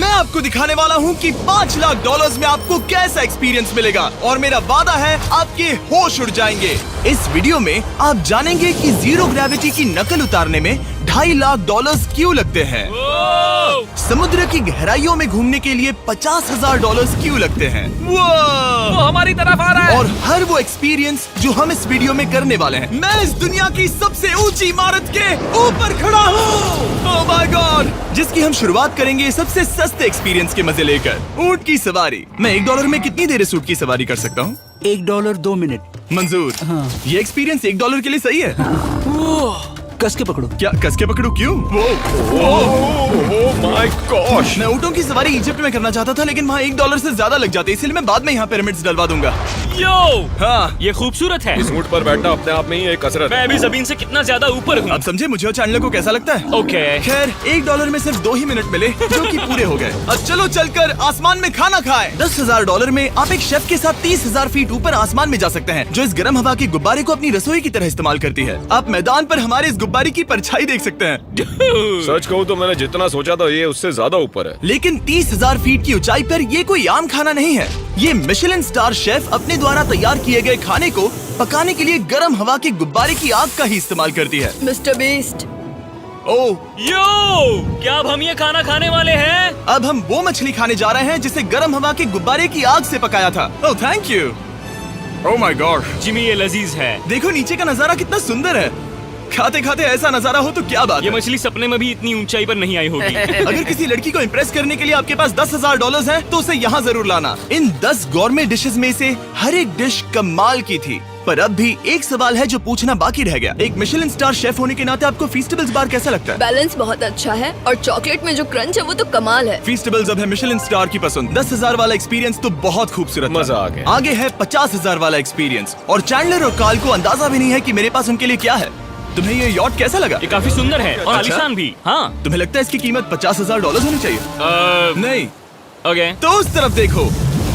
मैं आपको दिखाने वाला हूँ कि $5 लाख में आपको कैसा एक्सपीरियंस मिलेगा और मेरा वादा है आपके होश उड़ जाएंगे। इस वीडियो में आप जानेंगे कि जीरो ग्रेविटी की नकल उतारने में $2.5 लाख क्यों लगते हैं, समुद्र की गहराइयों में घूमने के लिए $50,000 क्यों लगते हैं, वो हमारी तरफ आ रहा है। और हर वो एक्सपीरियंस जो हम इस वीडियो में करने वाले हैं। मैं इस दुनिया की सबसे ऊंची इमारत के ऊपर खड़ा हूँ, ओह माय गॉड, जिसकी हम शुरुआत करेंगे सबसे सस्ते एक्सपीरियंस के मजे लेकर, ऊंट की सवारी। मैं $1 में कितनी देर इस ऊंट की सवारी कर सकता हूँ? $1 2 मिनट। मंजूर। हाँ। ये एक्सपीरियंस $1 के लिए सही है। कस के पकड़ो। क्या कस के पकड़ू? क्यों? Oh my gosh. मैं ऊँटों की सवारी इजिप्ट में करना चाहता था, लेकिन वहाँ $1 से ज्यादा लग जाते, इसलिए मैं बाद में यहाँ पिरामिड्स डलवा दूंगा। यो, हाँ, ये खूबसूरत है। इस ऊंट पर बैठना अपने आप में ही एक कसरत मैं है। अभी जमीन से कितना ज्यादा ऊपर हूँ। अब समझे मुझे और चैंडलर को कैसा लगता है। ओके। खैर, $1 में सिर्फ 2 ही मिनट मिले, जो कि पूरे हो गए। अब चलो चलकर आसमान में खाना खाएं। $10,000 में आप एक शेफ के साथ 30,000 फीट ऊपर आसमान में जा सकते हैं, जो इस गर्म हवा के गुब्बारे को अपनी रसोई की तरह इस्तेमाल करती है। आप मैदान पर हमारे इस गुब्बारे की परछाई देख सकते हैं, सच कहूँ तो मैंने जितना सोचा था ये उससे ज्यादा ऊपर है। लेकिन 30,000 फीट की ऊंचाई पर ये कोई आम खाना नहीं है। ये मिशेलिन स्टार शेफ अपने द्वारा तैयार किए गए खाने को पकाने के लिए गर्म हवा के गुब्बारे की आग का ही इस्तेमाल करती है। मिस्टर बीस्ट, ओह, यो, क्या अब हम ये खाना खाने वाले हैं? अब हम वो मछली खाने जा रहे हैं जिसे गर्म हवा के गुब्बारे की आग से पकाया था। Oh thank you. Oh my God, Jimmy ये लजीज है। देखो नीचे का नजारा कितना सुंदर है। खाते खाते ऐसा नजारा हो तो क्या बात ये है। मछली सपने में भी इतनी ऊंचाई पर नहीं आई होगी। अगर किसी लड़की को इम्प्रेस करने के लिए आपके पास $10,000 है तो उसे यहाँ जरूर लाना। इन 10 गौरमेट डिशेस में से हर एक डिश कमाल की थी, पर अब भी एक सवाल है जो पूछना बाकी रह गया। एक मिशेलिन स्टार शेफ होने के नाते आपको फीस्टेबल्स बार कैसा लगता है? बैलेंस बहुत अच्छा है और चॉकलेट में जो क्रंच है वो तो कमाल है। फीस्टेबल्स अब है मिशेलिन स्टार की पसंद। 10,000 वाला एक्सपीरियंस तो बहुत खूबसूरत था। मजा आ गया। आगे है 50,000 वाला एक्सपीरियंस, और चैंडलर और कार्ल को अंदाजा भी नहीं है कि मेरे पास उनके लिए क्या है। तुम्हें ये यॉट कैसा लगा? ये काफी सुंदर है और अच्छा? आलीशान भी। हाँ। तुम्हें लगता है इसकी कीमत $50,000 होनी चाहिए? नहीं। ओके। तो उस तरफ देखो,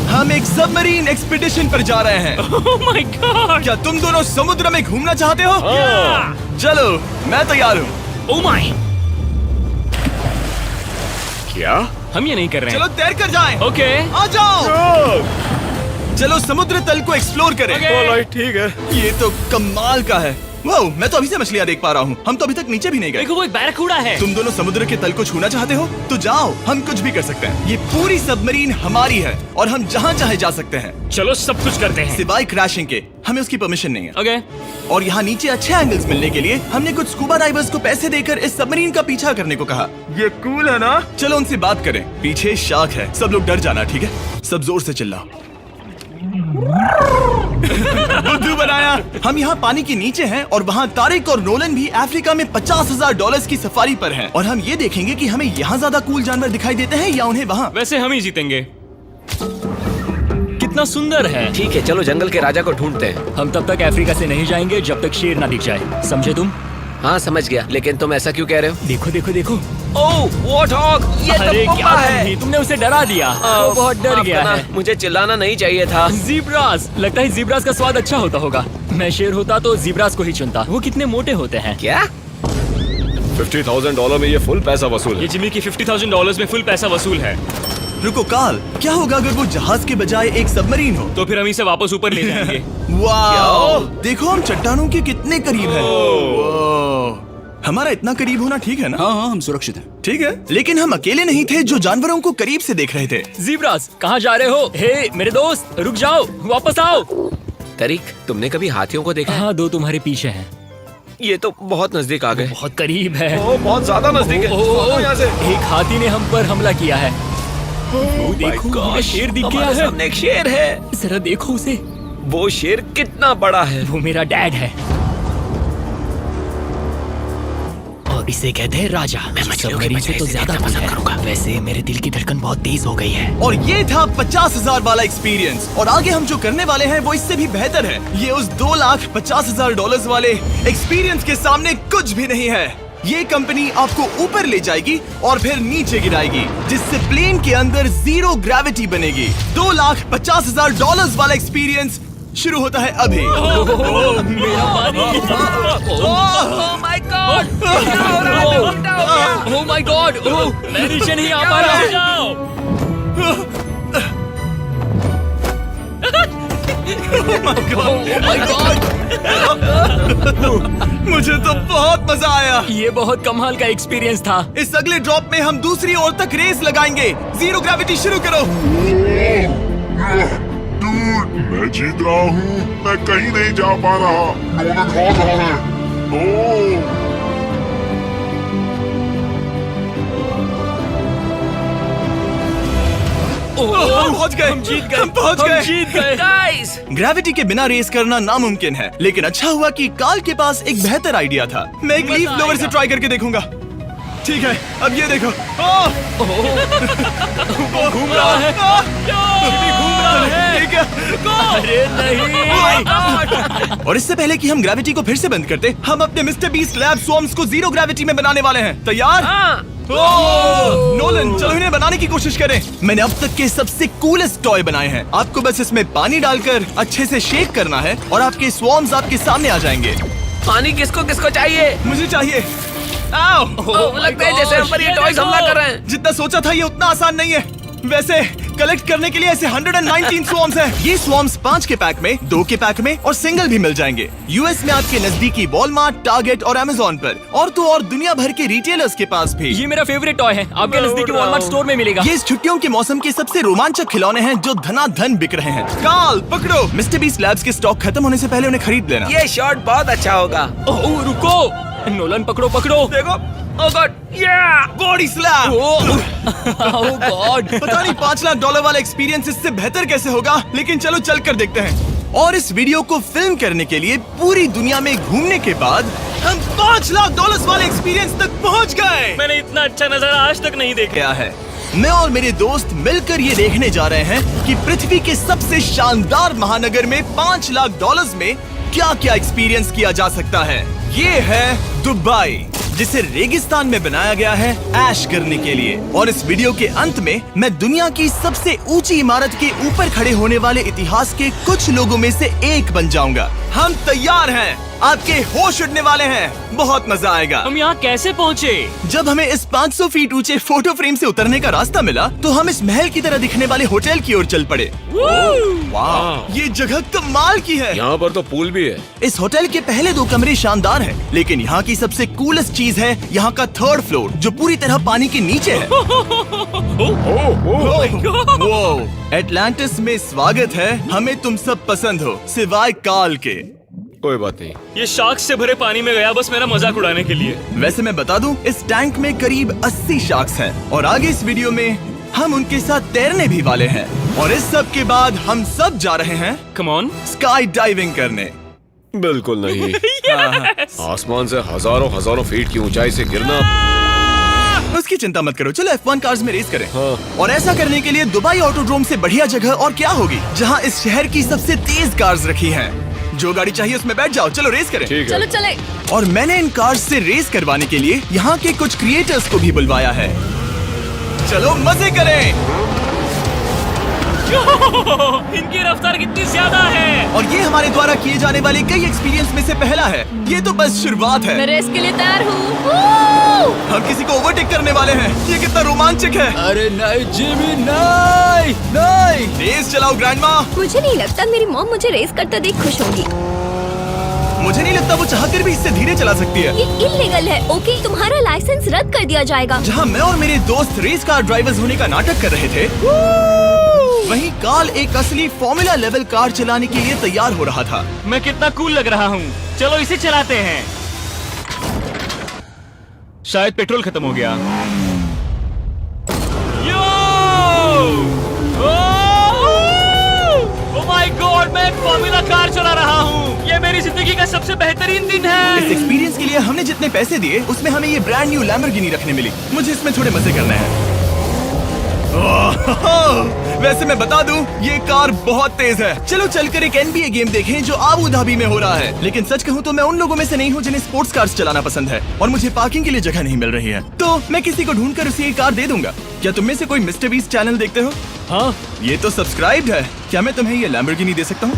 हम एक सबमरीन एक्सपीडिशन पर जा रहे हैं। Oh my God. क्या तुम दोनों समुद्र में घूमना चाहते हो? चलो, मैं तैयार हूँ। Oh my. क्या? हम ये नहीं कर रहे चलो हैं। तैर कर जाएं। ओके। आ जाओ। चलो समुद्र तल को एक्सप्लोर करें। ओके। ऑलराइट, ठीक है। ये तो कमाल का है। वाह, मैं तो अभी से मछलियाँ देख पा रहा हूँ। हम तो अभी तक नीचे भी नहीं गए। देखो वो एक बैरकूडा है। तुम दोनों समुद्र के तल को छूना चाहते हो तो जाओ, हम कुछ भी कर सकते हैं। ये पूरी सबमरीन हमारी है और हम जहाँ चाहे जा सकते हैं, चलो सब कुछ करते हैं। सिवाय क्रैशिंग के। हमें उसकी परमिशन नहीं है। ओके। और यहाँ नीचे अच्छे एंगल्स मिलने के लिए हमने कुछ स्कूबा डाइवर्स को पैसे देकर इस सबमरीन का पीछा करने को कहा। ये कूल है ना? चलो उनसे बात करें। पीछे शार्क है, सब लोग डर जाना, ठीक है? सब जोर से चिल्लाओ। बुद्धू बनाया। हम यहाँ पानी के नीचे हैं और वहाँ तारिक और नोलन भी अफ्रीका में $50,000 की सफारी पर हैं। और हम ये देखेंगे कि हमें यहाँ ज्यादा कूल जानवर दिखाई देते हैं या उन्हें वहाँ। वैसे हम ही जीतेंगे। कितना सुंदर है। ठीक है, चलो जंगल के राजा को ढूंढते हैं। हम तब तक अफ्रीका से नहीं जाएंगे जब तक शेर ना दिख जाए, समझे तुम? हाँ समझ गया, लेकिन तुम ऐसा क्यों कह रहे हो? देखो देखो देखो। ओह वॉर्थॉग, ये अरे तो क्या पप्पा है। तुमने उसे डरा दिया। वो बहुत डर माफ गया करना, है। मुझे चिल्लाना नहीं चाहिए था। जीब्रास, लगता है जीब्रास का स्वाद अच्छा होता होगा। मैं शेर होता तो जीब्रास को ही चुनता। वो कितने मोटे होते हैं। क्या? $50,000 में ये फुल पैसा वसूल ये है। जिमी की $50,000 में फुल पैसा वसूल है। रुको कार्ल, क्या होगा अगर वो जहाज के बजाय एक सबमरीन हो? तो फिर हम इसे वापस ऊपर ले जाएंगे। वाह, देखो हम चट्टानों के कितने करीब हैं। वाह, हमारा इतना करीब होना ठीक है ना? हाँ हाँ, हम सुरक्षित हैं। ठीक है, लेकिन हम अकेले नहीं थे जो जानवरों को करीब से देख रहे थे। जीब्रास, कहाँ जा रहे हो? हे मेरे दोस्त, रुक जाओ, वापस आओ। तरीक, तुमने कभी हाथियों को देखा है? हाँ, 2 तुम्हारे पीछे हैं। ये तो बहुत नजदीक आ गए। बहुत करीब है। ओह, बहुत ज्यादा नजदीक है। ओह, यहाँ से। एक हाथी ने हम पर हमला किया है। वो देखो, हमें शेर दिख गया हमारे है। सामने एक शेर है। जरा देखो उसे। वो शेर कितना बड़ा है। वो मेरा डैड है और इसे कहते हैं राजा। मैं मछलियों के सबमरीन बजाय से तो इसे ज्यादा देखना पसंद है। करूंगा। वैसे मेरे दिल की धड़कन बहुत तेज हो गई है। और ये था 50,000 वाला एक्सपीरियंस, और आगे हम जो करने वाले हैं वो इससे भी बेहतर है। ये उस $2,50,000 वाले एक्सपीरियंस के सामने कुछ भी नहीं है। ये कंपनी आपको ऊपर ले जाएगी और फिर नीचे गिराएगी, जिससे प्लेन के अंदर जीरो ग्रेविटी बनेगी। $2,50,000 वाला एक्सपीरियंस शुरू होता है अभी। मेरा पानी। ओह माय गॉड, क्या हो रहा है? उल्टा हो गया। ओह माय गॉड, मैं नीचे नहीं आ पा रहा हूँ। जाओ। ओह माय गॉड, मुझे तो बहुत मजा आया। ये बहुत कमाल का एक्सपीरियंस था। इस अगले ड्रॉप में हम दूसरी ओर तक रेस लगाएंगे। जीरो ग्रेविटी शुरू करो। डूड, मैं जीत रहा हूँ। मैं कहीं नहीं जा पा रहा। नोलन भाग रहा है। ओह, हम पहुंच गए। हम जीत गए। हम पहुंच हम गए। जीत गए। गाइस, ग्रेविटी के बिना रेस करना नामुमकिन है, लेकिन अच्छा हुआ कि कार्ल के पास एक बेहतर आइडिया था। मैं एक मजा लीफ ब्लोअर से आएगा। ट्राई करके देखूंगा। ठीक है, अब ये देखो। घूम रहा है। भी घूम रहा है। ठीक है। अरे नहीं। और इससे पहले कि हम ग्रेविटी को फिर से बंद करते, हम अपने मिस्टर बीस्ट लैब स्वॉर्म्स को जीरो ग्रेविटी में बनाने वाले हैं। तैयार? हाँ। नोलन, चलो इन्हें बनाने की कोशिश करें। मैंने अब तक के सबसे कूलेस्ट टॉय बनाए हैं। आपको बस इसमें पानी डालकर अच्छे से शेक करना है और आपके स्वॉर्म्स आपके सामने आ जाएंगे। पानी किसको किसको चाहिए? मुझे चाहिए। आओ। लगता है जैसे हम पर ये टॉयज हमला कर रहे हैं। जितना सोचा था ये उतना आसान नहीं है। वैसे कलेक्ट करने के लिए ऐसे 119 स्वॉर्म्स हैं। ये स्वॉर्म्स 5 के पैक में, 2 के पैक में और सिंगल भी मिल जाएंगे। यूएस में आपके नजदीकी वॉलमार्ट, टारगेट और अमेज़न पर, और तो और दुनिया भर के रिटेलर्स के पास भी। ये मेरा फेवरेट टॉय है। आपके नजदीकी वॉलमार्ट स्टोर में मिलेगा। ये इस छुट्टियों के मौसम के सबसे रोमांचक खिलौने हैं जो धनाधन बिक रहे हैं। कार्ल, पकड़ो। मिस्टर बीस्ट लैब्स के स्टॉक खत्म होने से पहले उन्हें खरीद लेना। ये शॉट बहुत अच्छा होगा। ओह रुको, नोलन पकड़ो पकड़ो। देखो, ओह गॉड, या बॉडी स्लैम। ओह गॉड। पता नहीं $5 लाख वाला एक्सपीरियंस इससे बेहतर कैसे होगा, लेकिन चलो चल कर देखते हैं। और इस वीडियो को फिल्म करने के लिए पूरी दुनिया में घूमने के बाद हम $5 लाख वाले एक्सपीरियंस तक पहुंच गए। मैंने इतना अच्छा नजारा आज तक नहीं देखा। क्या है, मैं और मेरे दोस्त मिलकर ये देखने जा रहे हैं कि पृथ्वी के सबसे शानदार महानगर में $5 लाख में क्या क्या एक्सपीरियंस किया जा सकता है। ये है दुबई, जिसे रेगिस्तान में बनाया गया है ऐश करने के लिए। और इस वीडियो के अंत में मैं दुनिया की सबसे ऊंची इमारत के ऊपर खड़े होने वाले इतिहास के कुछ लोगों में से एक बन जाऊंगा। हम तैयार हैं, आपके होश उड़ने वाले हैं। बहुत मजा आएगा। हम यहाँ कैसे पहुँचे? जब हमें इस 500 फीट ऊंचे फोटो फ्रेम से उतरने का रास्ता मिला तो हम इस महल की तरह दिखने वाले होटल की ओर चल पड़े। वाह, ये जगह कमाल की है। यहाँ पर तो पूल भी है। इस होटल के पहले 2 कमरे शानदार हैं, लेकिन यहाँ की सबसे कूलेस्ट चीज है यहाँ का 3rd फ्लोर, जो पूरी तरह पानी के नीचे है। वो एटलांटिस में स्वागत है। हमें तुम सब पसंद हो सिवाय कार्ल के। कोई बात नहीं। ये शार्क से भरे पानी में गया बस मेरा मजाक उड़ाने के लिए। वैसे मैं बता दूं, इस टैंक में करीब 80 शार्क्स हैं और आगे इस वीडियो में हम उनके साथ तैरने भी वाले हैं। और इस सब के बाद हम सब जा रहे हैं कम ऑन। स्काई डाइविंग करने। बिल्कुल नहीं। आसमान से हजारों फीट की ऊंचाई से गिरना। उसकी चिंता मत करो, चलो F1 कार्स में रेस करें। हाँ। और ऐसा करने के लिए दुबई ऑटोड्रोम से बढ़िया जगह और क्या होगी, जहां इस शहर की सबसे तेज कार्स रखी हैं। जो गाड़ी चाहिए उसमें बैठ जाओ, चलो रेस करें। ठीक चलो है। चले। और मैंने इन कार्स से रेस करवाने के लिए यहाँ के कुछ क्रिएटर्स को भी बुलवाया है। चलो मजे करें। इनकी रफ्तार कितनी ज्यादा है। और ये हमारे द्वारा किए जाने वाले कई एक्सपीरियंस में से पहला है। ये तो बस शुरुआत है। मैं रेस के लिए तैयार हूँ। हम किसी को ओवरटेक करने वाले हैं। ये कितना रोमांचक है। अरे नहीं जिमी, नहीं नहीं। रेस चलाओ ग्रैंडमा। मुझे नहीं लगता मेरी मॉम मुझे रेस करते देख खुश होंगी। मुझे नहीं लगता वो चाहकर भी इससे धीरे चला सकती है। ये इल्लीगल है। ओके, तुम्हारा लाइसेंस रद्द कर दिया जाएगा। जहाँ मैं और मेरे दोस्त रेस कार ड्राइवर्स होने का नाटक कर रहे थे, वहीं कार्ल एक असली फॉर्मूला लेवल कार चलाने के लिए तैयार हो रहा था। मैं कितना कूल लग रहा हूँ। चलो इसे चलाते हैं। शायद पेट्रोल खत्म हो गया। ओह माय गॉड, मैं एक फॉर्मूला कार चला रहा हूँ। ये मेरी जिंदगी का सबसे बेहतरीन दिन इस है। एक्सपीरियंस के लिए हमने जितने पैसे दिए उसमें हमें ये ब्रांड न्यू लैम्बोर्गिनी रखने मिली। मुझे इसमें थोड़े मजे करने हैं। वैसे मैं बता दूं, ये कार बहुत तेज है। चलो चलकर एक NBA गेम देखें जो आबू धाबी में हो रहा है। लेकिन सच कहूं तो मैं उन लोगों में से नहीं हूं जिन्हें स्पोर्ट्स कार्स चलाना पसंद है और मुझे पार्किंग के लिए जगह नहीं मिल रही है, तो मैं किसी को ढूंढकर उसे ये कार दे दूंगा। क्या तुम में से कोई मिस्टर बीस्ट चैनल देखते हो? हाँ, ये तो सब्सक्राइब्ड है। क्या मैं तुम्हें ये लैम्बोर्गिनी दे सकता हूँ?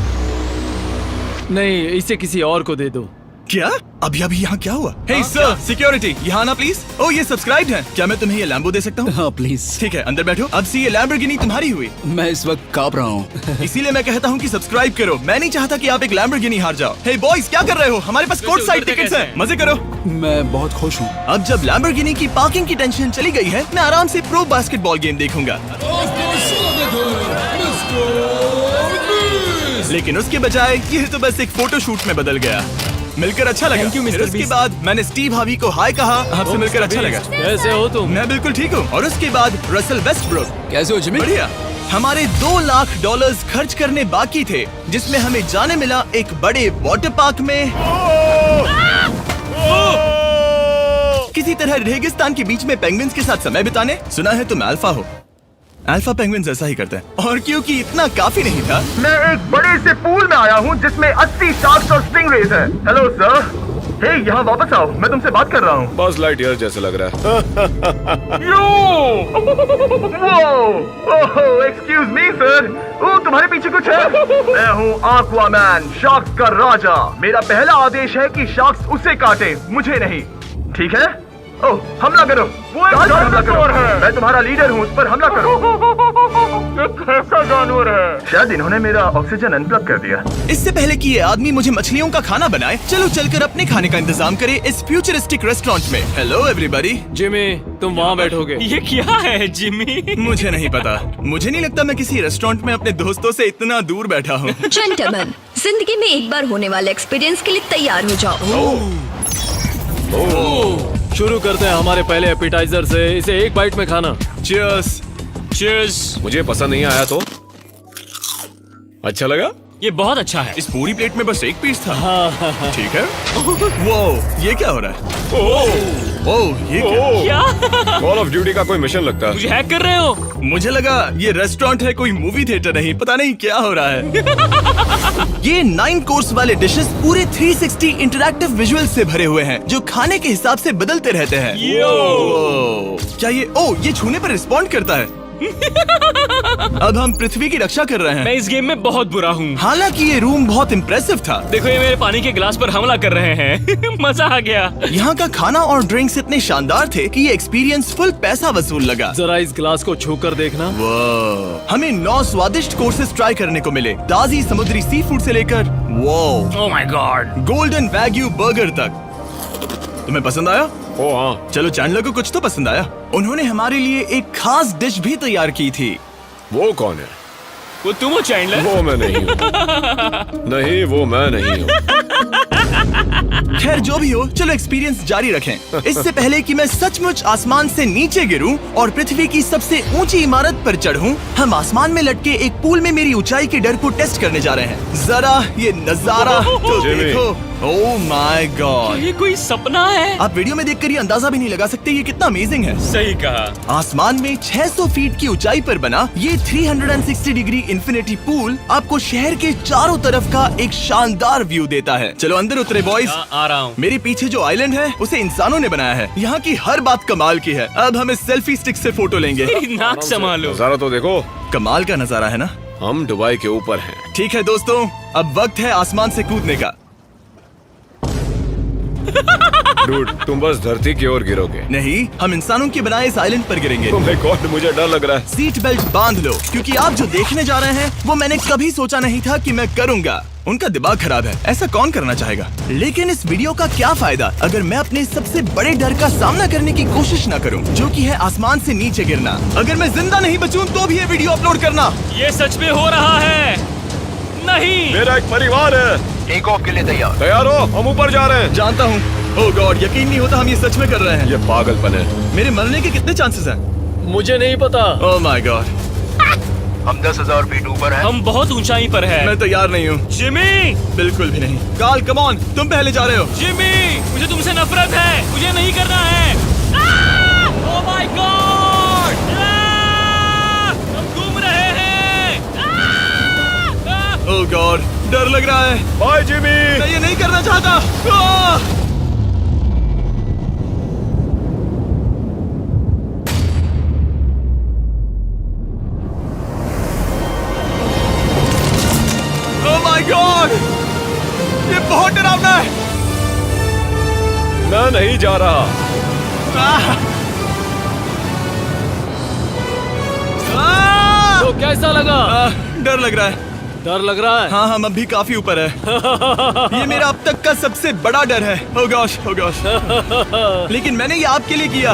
नहीं, इसे किसी और को दे दो। क्या? अभी अभी यहाँ क्या हुआ? हे सर, सिक्योरिटी, यहाँ ना प्लीज। ओ, ये सब्सक्राइब्ड है। क्या मैं तुम्हें ये लैम्बो दे सकता हूँ? हाँ प्लीज। ठीक है, अंदर बैठो। अब से ये लैम्बोर्गिनी तुम्हारी हुई। मैं इस वक्त कांप रहा हूँ। इसीलिए मैं कहता हूँ कि सब्सक्राइब करो। मैं नहीं चाहता कि आप एक लैम्बोर्गिनी हार जाओ। हे बॉयज, क्या कर रहे हो? हमारे पास कोर्ट साइड टिकट्स हैं। मजे करो। मैं बहुत खुश हूँ। अब जब लैम्बोर्गिनी की पार्किंग की टेंशन चली गई है, मैं आराम से प्रो बास्केटबॉल गेम देखूंगा। लेकिन उसके बजाय ये तो बस एक फोटो शूट में बदल गया। मिलकर अच्छा लगा। Thank you, Mr. फिर उसके Beast। बाद मैंने स्टीव हार्वी को हाय कहा। आपसे मिलकर अच्छा लगा। कैसे हो तुम? मैं बिल्कुल ठीक हूँ। और उसके बाद रसल वेस्टब्रुक। कैसे हो जिमी? बढ़िया। हमारे $2 लाख खर्च करने बाकी थे, जिसमें हमें जाने मिला एक बड़े वाटर पार्क में किसी तरह रेगिस्तान के बीच में पेंगुइन्स के साथ समय बिताने। सुना है तुम अल्फा हो। अल्फा पेंगुइन्स ऐसा ही करते हैं। और क्योंकि इतना काफी नहीं था, मैं एक बड़े से पूल में आया हूँ जिसमें 80 शार्क्स और स्टिंगरेज हैं। Hello sir. हे, यहाँ वापस आओ, मैं तुमसे बात कर रहा हूँ। बस लाइट ईयर जैसे लग रहा है। Excuse me sir. ओ, तुम्हारे पीछे कुछ है? मैं हूँ आक्वामैन, शार्क्स का राजा। मेरा पहला आदेश है कि शार्क्स उसे काटे, मुझे नहीं। ठीक है? ओह, हमला करो। वो एक जानवर है। मैं तुम्हारा लीडर हूँ, उस पर हमला करो। कैसा जानवर है? शायद इन्होंने मेरा ऑक्सीजन अनप्लग कर दिया। इससे पहले कि ये आदमी मुझे मछलियों का खाना बनाए, चलो चलकर अपने खाने का इंतजाम करें इस फ्यूचरिस्टिक रेस्टोरेंट में। Hello everybody. जिमी, तुम वहाँ बैठोगे। ये क्या है जिमी? मुझे नहीं पता। मुझे नहीं लगता मैं किसी रेस्टोरेंट में अपने दोस्तों से इतना दूर बैठा हूँ। जेंटलमैन, जिंदगी में एक बार होने वाले एक्सपीरियंस के लिए तैयार हो जाओ। शुरू करते हैं हमारे पहले एपिटाइजर से। इसे एक बाइट में खाना। चीयर्स। चीयर्स। मुझे पसंद नहीं आया तो अच्छा लगा। ये बहुत अच्छा है। इस पूरी प्लेट में बस एक पीस था। ठीक है। वो ये क्या हो रहा है? ओह, ये क्या? क्या? कॉल ऑफ ड्यूटी का कोई मिशन लगता है। मुझे हैक कर रहे हो? मुझे लगा ये रेस्टोरेंट है, कोई मूवी थिएटर नहीं। पता नहीं क्या हो रहा है। ये 9 कोर्स वाले डिशेस पूरे 360 इंटरैक्टिव विजुअल से भरे हुए हैं, जो खाने के हिसाब से बदलते रहते हैं। क्या ये छूने पर रिस्पॉन्ड करता है? अब हम पृथ्वी की रक्षा कर रहे हैं। मैं इस गेम में बहुत बुरा हूँ। हालांकि ये रूम बहुत इम्प्रेसिव था। देखो, ये मेरे पानी के गिलास पर हमला कर रहे हैं। मजा आ गया। यहाँ का खाना और ड्रिंक्स इतने शानदार थे कि ये एक्सपीरियंस फुल पैसा वसूल लगा। जरा इस ग्लास को छूकर देखना। हमें 9 स्वादिष्ट कोर्सेस ट्राई करने को मिले, ताजी समुद्री सी फूड से लेकर oh my God, golden wagyu burger तक। तुम्हें पसंद आया? ओ हाँ। चलो, चैंडलर को कुछ तो पसंद आया। उन्होंने हमारे लिए एक खास डिश भी तैयार की थी। वो कौन है? वो तुम हो चैंडलर? वो मैं नहीं हूँ। नहीं, वो मैं नहीं हूँ। खैर, जो भी हो, चलो एक्सपीरियंस जारी रखें। इससे पहले कि मैं सचमुच आसमान से नीचे गिरूं और पृथ्वी की सबसे ऊंची इमारत पर चढ़ूं, हम आसमान में लटके एक पूल में मेरी ऊंचाई के डर को टेस्ट करने जा रहे हैं। जरा ये नजारा तो जिमी। देखो। ओह माय गॉड, ये कोई सपना है? आप वीडियो में देखकर ये अंदाजा भी नहीं लगा सकते ये कितना अमेजिंग है। सही कहा। आसमान में 600 फीट की ऊंचाई पर बना ये 360 डिग्री इंफिनिटी पूल आपको शहर के चारों तरफ का एक शानदार व्यू देता है। चलो अंदर उतरे बॉयज। आ रहा हूँ। मेरे पीछे जो आइलैंड है उसे इंसानों ने बनाया है। यहाँ की हर बात कमाल की है। अब हम इस सेल्फी स्टिक से फोटो लेंगे। नाक संभालो। नजारा तो देखो। कमाल का नजारा है ना? हम दुबई के ऊपर हैं। ठीक है दोस्तों, अब वक्त है आसमान से कूदने का। डूड, तुम बस धरती की ओर गिरोगे। नहीं, हम इंसानों के बनाए इस आइलैंड पर गिरेंगे। Oh my God, मुझे डर लग रहा है। सीट बेल्ट बांध लो, क्योंकि आप जो देखने जा रहे हैं वो मैंने कभी सोचा नहीं था कि मैं करूंगा। उनका दिमाग खराब है, ऐसा कौन करना चाहेगा? लेकिन इस वीडियो का क्या फायदा अगर मैं अपने सबसे बड़े डर का सामना करने की कोशिश न करूं, जो कि है आसमान से नीचे गिरना। अगर मैं जिंदा नहीं बचूं तो भी ये वीडियो अपलोड करना। ये सच में हो रहा है? नहीं। मेरा एक परिवार है। टेक ऑफ के लिए तैयार। तैयार हो? हम ऊपर जा रहे हैं। जानता हूँ। ओह गॉड, यकीन नहीं होता हम ये सच में कर रहे हैं। ये पागलपन है। मेरे मरने के कितने चांसेस हैं? मुझे नहीं पता। ओह माय गॉड, हम 10,000 फीट ऊपर हैं। हम बहुत ऊंचाई पर हैं। मैं तैयार नहीं हूँ। जिमी, बिल्कुल भी नहीं। कार्ल, कम ऑन, तुम पहले जा रहे हो। जिमी, मुझे तुमसे नफरत है। मुझे नहीं करना है। ओह माय गॉड, हम घूम रहे हैं। ओह गॉड, डर लग रहा है। Bye Jimmy. मैं ये नहीं करना चाहता। ओह माय गॉड, बहुत डरावना है। मैं नहीं जा रहा। आह! आह! तो कैसा लगा? डर लग रहा है। डर लग रहा है? हाँ हम अभी काफी ऊपर है। ये मेरा अब तक का सबसे बड़ा डर है। Oh gosh, oh gosh। लेकिन मैंने ये आपके लिए किया।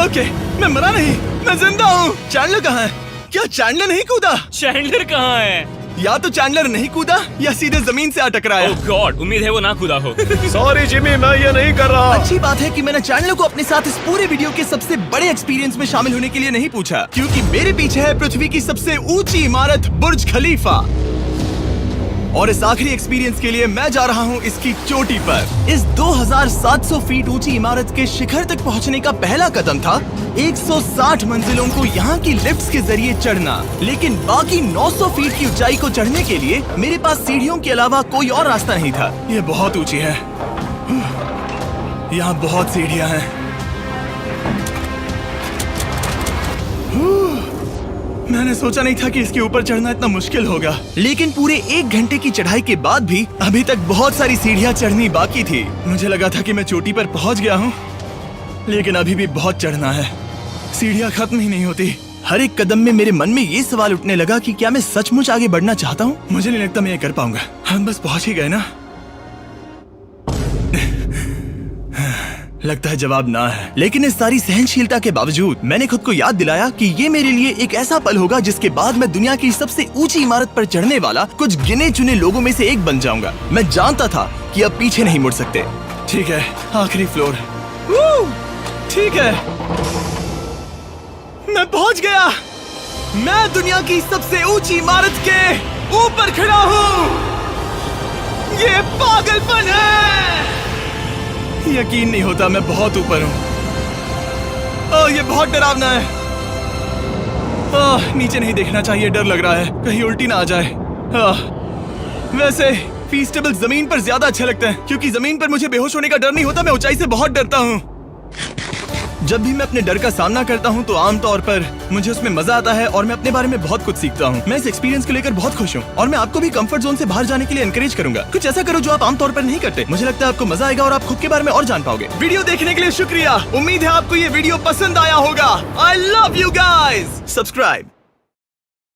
ओके, मैं मरा नहीं, मैं जिंदा हूँ। चैंडलर कहाँ है? क्या चैंडलर नहीं कूदा? चैंडलर कहाँ है? या तो चैंडलर नहीं कूदा या सीधे जमीन से आ टकराया। ओह गॉड, उम्मीद है वो ना खुदा हो। सॉरी जिमी, मैं ये नहीं कर रहा। अच्छी बात है कि मैंने चैंडलर को अपने साथ इस पूरे वीडियो के सबसे बड़े एक्सपीरियंस में शामिल होने के लिए नहीं पूछा, क्योंकि मेरे पीछे है पृथ्वी की सबसे ऊंची इमारत बुर्ज खलीफा। और इस आखिरी एक्सपीरियंस के लिए मैं जा रहा हूँ इसकी चोटी पर। इस 2700 फीट ऊंची इमारत के शिखर तक पहुँचने का पहला कदम था 160 मंजिलों को यहाँ की लिफ्ट्स के जरिए चढ़ना। लेकिन बाकी 900 फीट की ऊंचाई को चढ़ने के लिए मेरे पास सीढ़ियों के अलावा कोई और रास्ता नहीं था। ये बहुत ऊंची है, यहाँ बहुत सीढ़ियाँ हैं। मैंने सोचा नहीं था कि इसके ऊपर चढ़ना इतना मुश्किल होगा, लेकिन पूरे 1 घंटे की चढ़ाई के बाद भी अभी तक बहुत सारी सीढ़ियां चढ़नी बाकी थी। मुझे लगा था कि मैं चोटी पर पहुंच गया हूं, लेकिन अभी भी बहुत चढ़ना है। सीढ़ियां खत्म ही नहीं होती। हर एक कदम में मेरे मन में ये सवाल उठने लगा कि क्या मैं सचमुच आगे बढ़ना चाहता हूँ? मुझे नहीं लगता मैं ये कर पाऊंगा। हम बस पहुंच ही गए ना। लगता है जवाब ना है, लेकिन इस सारी सहनशीलता के बावजूद मैंने खुद को याद दिलाया कि ये मेरे लिए एक ऐसा पल होगा जिसके बाद मैं दुनिया की सबसे ऊंची इमारत पर चढ़ने वाला कुछ गिने चुने लोगों में से एक बन जाऊंगा। मैं जानता था कि अब पीछे नहीं मुड़ सकते। ठीक है, आखिरी फ्लोर। ठीक है, मैं पहुंच गया। मैं दुनिया की सबसे ऊंची इमारत के ऊपर खड़ा हूँ। ये पागलपन है। यकीन नहीं होता, मैं बहुत ऊपर हूँ। ओह, ये बहुत डरावना है। ओह, नीचे नहीं देखना चाहिए, डर लग रहा है कहीं उल्टी ना आ जाए। वैसे फीस्टेबल जमीन पर ज्यादा अच्छा लगता है, क्योंकि जमीन पर मुझे बेहोश होने का डर नहीं होता। मैं ऊंचाई से बहुत डरता हूँ। जब भी मैं अपने डर का सामना करता हूँ तो आमतौर पर मुझे उसमें मजा आता है और मैं अपने बारे में बहुत कुछ सीखता हूँ। मैं इस एक्सपीरियंस को लेकर बहुत खुश हूँ और मैं आपको भी कंफर्ट जोन से बाहर जाने के लिए एनकरेज करूंगा। कुछ ऐसा करो जो आप आमतौर पर नहीं करते। मुझे लगता है आपको मजा आएगा और आप खुद के बारे में और जान पाओगे। वीडियो देखने के लिए शुक्रिया। उम्मीद है आपको ये वीडियो पसंद आया होगा। I love you guys. Subscribe.